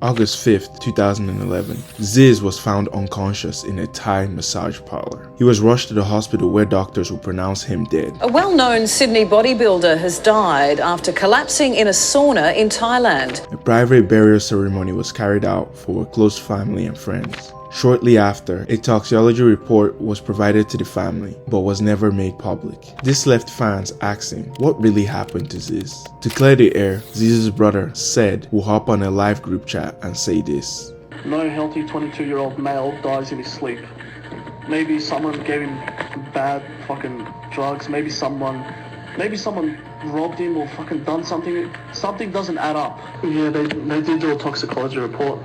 August 5th, 2011, Zyzz was found unconscious in a Thai massage parlor. He was rushed to the hospital where doctors would pronounce him dead. A well-known Sydney bodybuilder has died after collapsing in a sauna in Thailand. A private burial ceremony was carried out for close family and friends. Shortly after, a toxicology report was provided to the family, but was never made public. This left fans asking what really happened to Zyzz. To clear the air, Zyzz's brother, Said, will hop on a live group chat and say this. No healthy 22-year-old male dies in his sleep. Maybe someone gave him bad fucking drugs, maybe someone robbed him or fucking done something. Something doesn't add up. Yeah, they did do a toxicology report.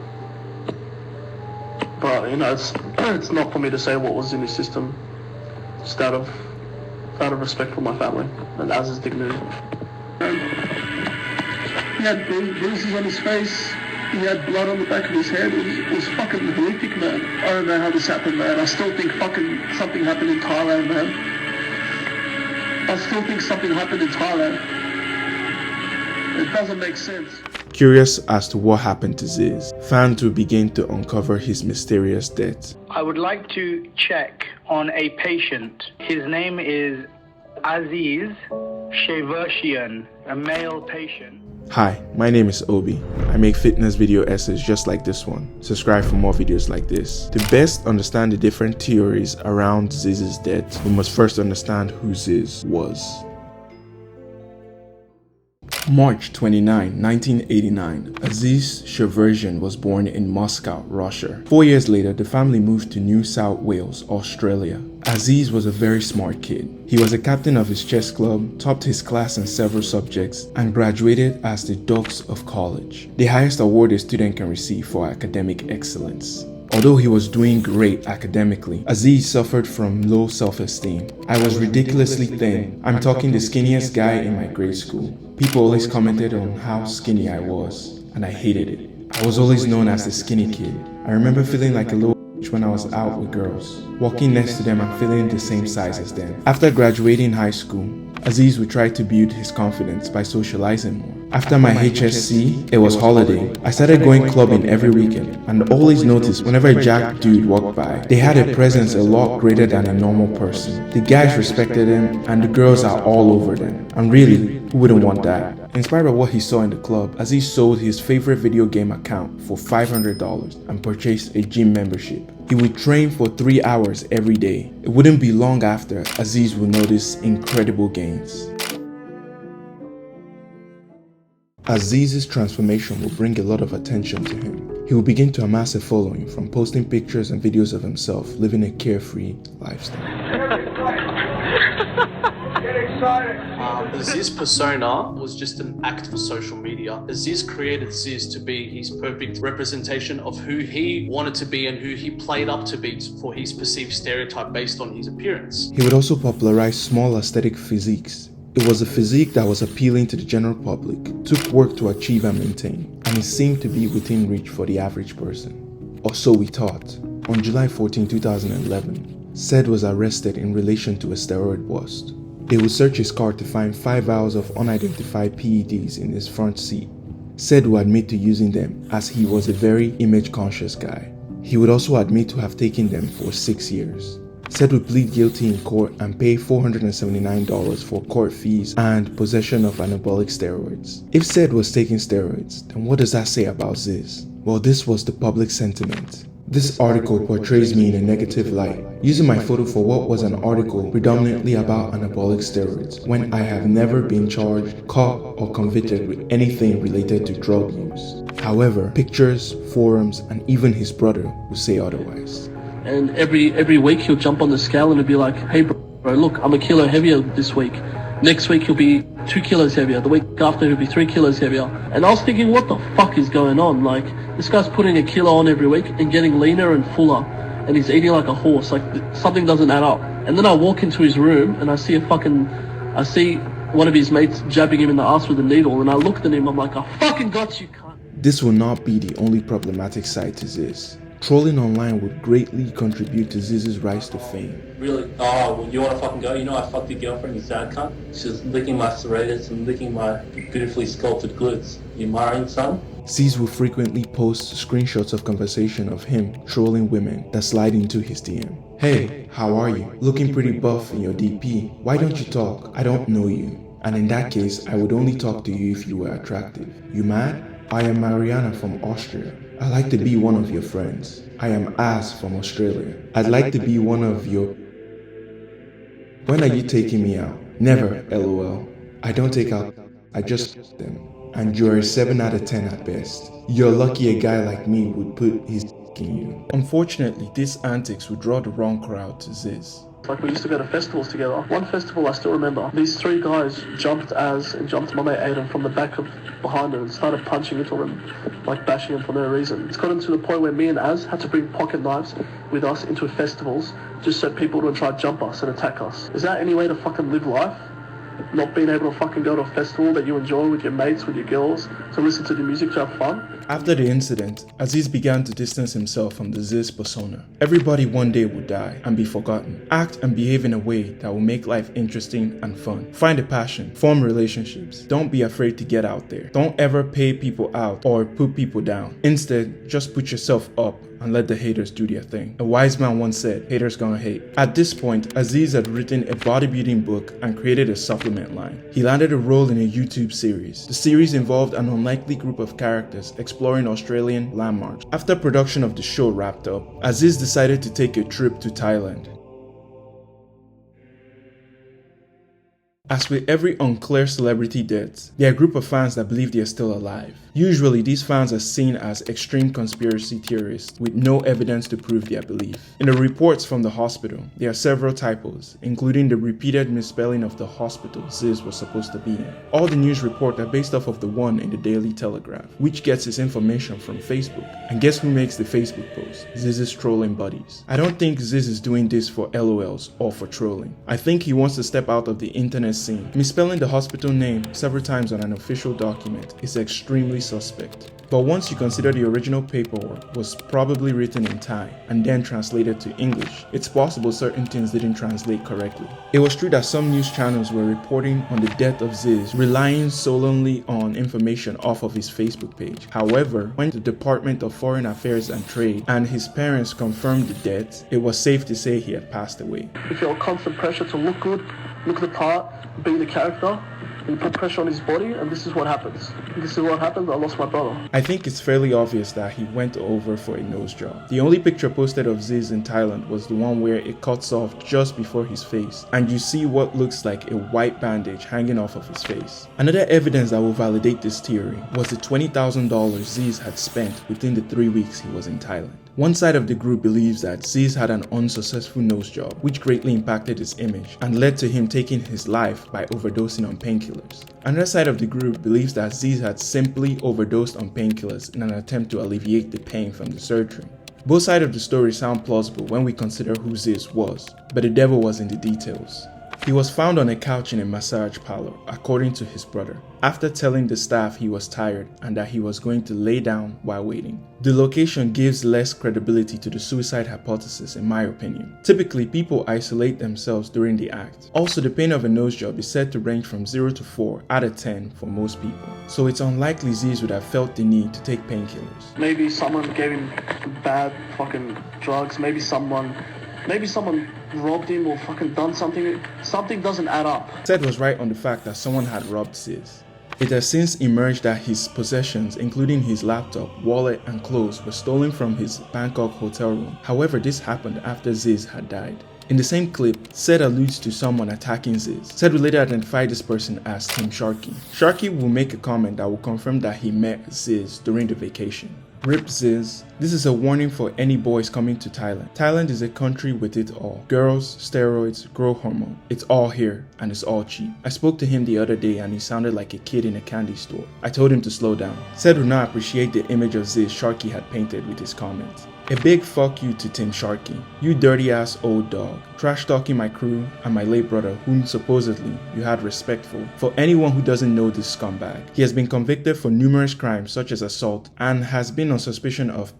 But, you know, it's not for me to say what was in his system, just out of respect for my family and Aziz's dignity. He had bruises on his face, he had blood on the back of his head. It was fucking horrific, man. I don't know how this happened, man. I still think fucking something happened in Thailand, man. I still think something happened in Thailand. It doesn't make sense. Curious as to what happened to Zyzz, fans will begin to uncover his mysterious death. I would like to check on a patient. His name is Aziz Sergeyveich, a male patient. Hi, my name is Obi. I make fitness video essays just like this one. Subscribe for more videos like this. To best understand the different theories around Zyzz's death, we must first understand who Zyzz was. March 29, 1989, Aziz Sergeyveich was born in Moscow, Russia. 4 years later, the family moved to New South Wales, Australia. Aziz was a very smart kid. He was a captain of his chess club, topped his class in several subjects, and graduated as the Dux of college, the highest award a student can receive for academic excellence. Although he was doing great academically, Aziz suffered from low self-esteem. I was ridiculously thin. I'm talking the skinniest guy in my grade school. People always commented on how skinny I was, and I hated it. I was always known as the skinny kid. I remember feeling like a little bitch when I was out with girls, walking next to them and feeling the same size as them. After graduating high school, Aziz would try to build his confidence by socializing more. After my HSC, it was holiday. I started going clubbing every weekend and always noticed whenever a jack dude walked by, they had a presence a lot greater than a normal person. The guys respected them and the girls are all over them. And really, who wouldn't want that? Inspired by what he saw in the club, Aziz sold his favorite video game account for $500 and purchased a gym membership. He would train for 3 hours every day. It wouldn't be long after Aziz would notice incredible gains. Aziz's transformation will bring a lot of attention to him. He will begin to amass a following from posting pictures and videos of himself living a carefree lifestyle. The Zyzz persona was just an act for social media. Aziz created Zyzz to be his perfect representation of who he wanted to be and who he played up to be for his perceived stereotype based on his appearance. He would also popularize small aesthetic physiques. It was a physique that was appealing to the general public, took work to achieve and maintain, and it seemed to be within reach for the average person. Or so we thought. On July 14, 2011, Said was arrested in relation to a steroid bust. They would search his car to find 5 vials of unidentified PEDs in his front seat. Said would admit to using them as he was a very image-conscious guy. He would also admit to have taken them for 6 years. Said would plead guilty in court and pay $479 for court fees and possession of anabolic steroids. If Said was taking steroids, then what does that say about Zyzz? Well, this was the public sentiment. This article portrays me in a negative light, using my photo for what was an article predominantly about anabolic steroids, when I have never been charged, caught, or convicted with anything related to drug use. However, pictures, forums, and even his brother will say otherwise. And every week he'll jump on the scale and he'll be like, hey bro, look, I'm a kilo heavier this week. Next week he'll be 2 kilos heavier. The week after he'll be 3 kilos heavier. And I was thinking, what the fuck is going on? Like, this guy's putting a kilo on every week and getting leaner and fuller. And he's eating like a horse. Like, something doesn't add up. And then I walk into his room and I see one of his mates jabbing him in the ass with a needle. And I looked at him, I'm like, I fucking got you, cunt. This will not be the only problematic side to Zyzz. Trolling online would greatly contribute to Zyzz's rise to fame. Really? Oh, well, you want to fucking go? You know I fucked your girlfriend, you sad cunt? She's licking my serratus and licking my beautifully sculpted glutes. You marrying, son? Zyzz will frequently post screenshots of conversation of him trolling women that slide into his DM. Hey, how are you? Looking pretty buff in your DP. Why don't you talk? I don't know you. And in that case, I would only talk to you if you were attractive. You mad? I am Mariana from Austria. I'd like to be one of your friends. I am Az from Australia. I'd like to be one of your... When are you taking me out? Never, LOL. I don't take out, I just them. And you're a 7 out of 10 at best. You're lucky a guy like me would put his in you. Unfortunately, these antics would draw the wrong crowd to Zyzz. Like, we used to go to festivals together. One festival I still remember, these 3 guys jumped my mate Aiden from the back of behind him and started punching into him, like bashing him for no reason. It's gotten to the point where me and Az had to bring pocket knives with us into festivals just so people wouldn't try to jump us and attack us. Is that any way to fucking live life? Not being able to fucking go to a festival that you enjoy with your mates, with your girls, to listen to the music, to have fun? After the incident, Aziz began to distance himself from the Zyzz persona. Everybody one day will die and be forgotten. Act and behave in a way that will make life interesting and fun. Find a passion, form relationships. Don't be afraid to get out there. Don't ever pay people out or put people down. Instead, just put yourself up and let the haters do their thing. A wise man once said, haters gonna hate. At this point, Aziz had written a bodybuilding book and created a supplement line. He landed a role in a YouTube series. The series involved an unlikely group of characters exploring Australian landmarks. After production of the show wrapped up, Aziz decided to take a trip to Thailand. As with every unclear celebrity death, there are a group of fans that believe they are still alive. Usually, these fans are seen as extreme conspiracy theorists with no evidence to prove their belief. In the reports from the hospital, there are several typos, including the repeated misspelling of the hospital Zyzz was supposed to be in. All the news reports are based off of the one in the Daily Telegraph, which gets its information from Facebook. And guess who makes the Facebook post? Zyzz's trolling buddies. I don't think Zyzz is doing this for LOLs or for trolling. I think he wants to step out of the internet scene. Misspelling the hospital name several times on an official document is extremely suspect. But once you consider the original paperwork was probably written in Thai and then translated to English, it's possible certain things didn't translate correctly. It was true that some news channels were reporting on the death of Zyzz, relying solely on information off of his Facebook page. However, when the Department of Foreign Affairs and Trade and his parents confirmed the death, it was safe to say he had passed away. He felt constant pressure to look good, look the part, be the character. He put pressure on his body, and this is what happens. This is what happened. I lost my brother. I think it's fairly obvious that he went over for a nose job. The only picture posted of Zyzz in Thailand was the one where it cuts off just before his face, and you see what looks like a white bandage hanging off of his face. Another evidence that will validate this theory was the $20,000 Zyzz had spent within the 3 weeks he was in Thailand. One side of the group believes that Zyzz had an unsuccessful nose job, which greatly impacted his image and led to him taking his life by overdosing on painkillers. Another side of the group believes that Zyzz had simply overdosed on painkillers in an attempt to alleviate the pain from the surgery. Both sides of the story sound plausible when we consider who Zyzz was, but the devil was in the details. He was found on a couch in a massage parlor, according to his brother, after telling the staff he was tired and that he was going to lay down while waiting. The location gives less credibility to the suicide hypothesis in my opinion. Typically, people isolate themselves during the act. Also, the pain of a nose job is said to range from 0 to 4 out of 10 for most people. So it's unlikely Zyzz would have felt the need to take painkillers. Maybe someone gave him bad fucking drugs. Maybe someone robbed him or fucking done something. Something doesn't add up. Ted was right on the fact that someone had robbed Zyzz. It has since emerged that his possessions, including his laptop, wallet, and clothes, were stolen from his Bangkok hotel room. However, this happened after Zyzz had died. In the same clip, Seth alludes to someone attacking Zyzz. Seth will later identify this person as Tim Sharkey. Sharkey will make a comment that will confirm that he met Zyzz during the vacation. Rip Zyzz. This is a warning for any boys coming to Thailand. Thailand is a country with it all. Girls, steroids, growth hormone. It's all here and it's all cheap. I spoke to him the other day and he sounded like a kid in a candy store. I told him to slow down. Said would not appreciate the image of Zyzz Sharkey had painted with his comments. A big fuck you to Tim Sharkey. You dirty ass old dog. Trash talking my crew and my late brother whom supposedly you had respect for. For anyone who doesn't know this scumbag, he has been convicted for numerous crimes such as assault and has been on suspicion of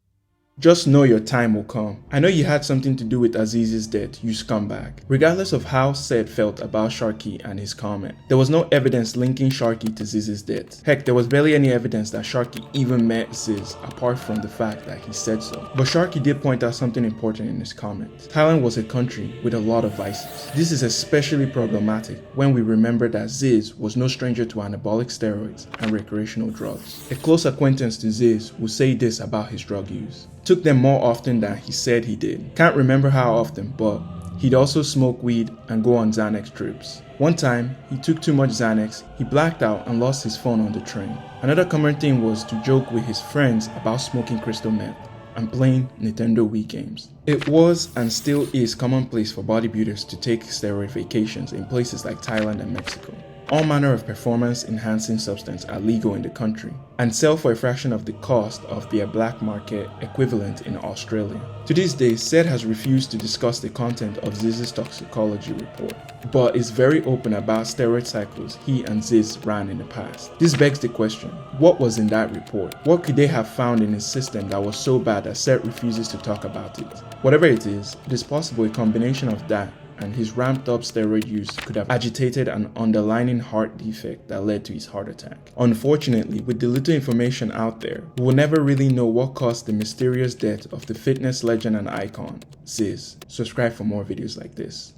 Just know your time will come. I know you had something to do with Aziz's death, you scumbag. Regardless of how Seth felt about Sharky and his comment, there was no evidence linking Sharky to Zyzz's death. Heck, there was barely any evidence that Sharky even met Zyzz apart from the fact that he said so. But Sharky did point out something important in his comment. Thailand was a country with a lot of vices. This is especially problematic when we remember that Zyzz was no stranger to anabolic steroids and recreational drugs. A close acquaintance to Zyzz will say this about his drug use. Took them more often than he said he did. Can't remember how often, but he'd also smoke weed and go on Xanax trips. One time, he took too much Xanax, he blacked out and lost his phone on the train. Another common thing was to joke with his friends about smoking crystal meth and playing Nintendo Wii games. It was and still is commonplace for bodybuilders to take steroid vacations in places like Thailand and Mexico. All manner of performance-enhancing substances are legal in the country and sell for a fraction of the cost of their black market equivalent in Australia. To this day, Seth has refused to discuss the content of Zyzz's toxicology report, but is very open about steroid cycles he and Zyzz ran in the past. This begs the question, what was in that report? What could they have found in his system that was so bad that Seth refuses to talk about it? Whatever it is possible a combination of that and his ramped up steroid use could have agitated an underlying heart defect that led to his heart attack. Unfortunately, with the little information out there, we will never really know what caused the mysterious death of the fitness legend and icon, Zyzz. Subscribe for more videos like this.